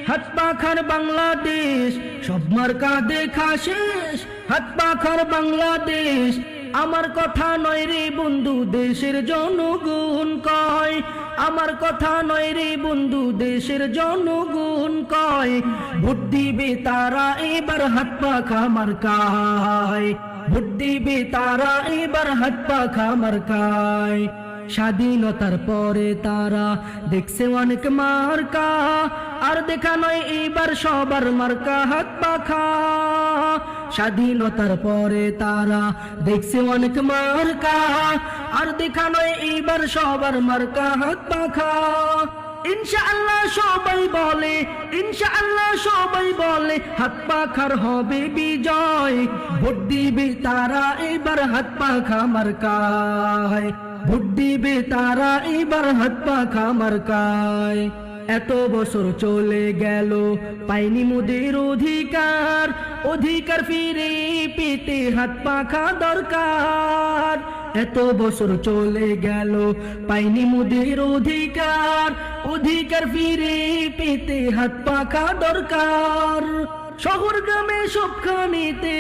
হাত পাখার বাংলাদেশ, সব মার্কা দেখা শেষ। হাত পাখার বাংলাদেশ, আমার কথা নয় রে বন্ধু দেশের জনগণ কয়। আমার কথা নয় রে বন্ধু দেশের জনগণ কয়। ভোট দিবে তারা এবার হাত পাখা মার্কায়। ভোট দিবে তারা এবার হাত পাখা মার্কায়। স্বাধীনতার পরে তারা দেখছে অনেক মার্কা, আর দেখা নয় এবার সবার মার্কা হাত পাখা। স্বাধীনতার পরে তারা দেখছে অনেক মার্কা, আর দেখা নয় এবার সবার মার্কা হাত পাখা। ইনশাআল্লাহ সবাই বলে, ইনশাআল্লাহ সবাই বলে হাত পাখার হবে বিজয়। ভোট দিবে তারা এবার হাত পাখা মার্কায়। ভোট দিবে তারা এবার হাত পাখা মার্কায়। এত বছর চলে গেল পাইনি মোদের অধিকার, অধিকার ফিরে পেতে হাত পাখা দরকার। এত বছর চলে গেল পাইনি মোদের অধিকার, অধিকার ফিরে পেতে হাত পাখা দরকার। শহর গ্রামে সবখানেতে,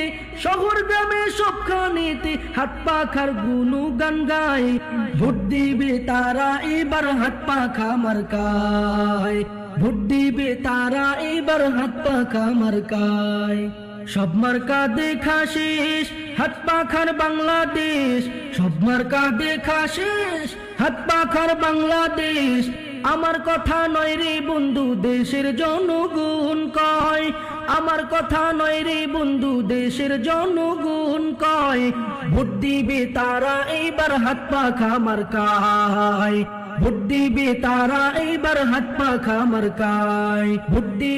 শহর গ্রামে সবখানেতে হাত পাখার গুণগান গায়। ভোট দিবে তারা এবার হাত পাখা মার্কায়। ভোট দিবে তারা এবার হাত পাখা মার্কায়। সব মার্কা দেখা শেষ, হাত পাখার বাংলাদেশ। সব মার্কা দেখা শেষ, হাত পাখার বাংলাদেশ। আমার কথা নয় রে বন্ধু দেশের জনগণ কয়। আমার কথা নয় রে বন্ধু দেশের জনগণ কয়। ভোট দিবে তারা এইবার হাত পাখা মার্কায়। ভোট দিবে তারা এইবার হাত পাখা মার্কায়। ভোট দিবে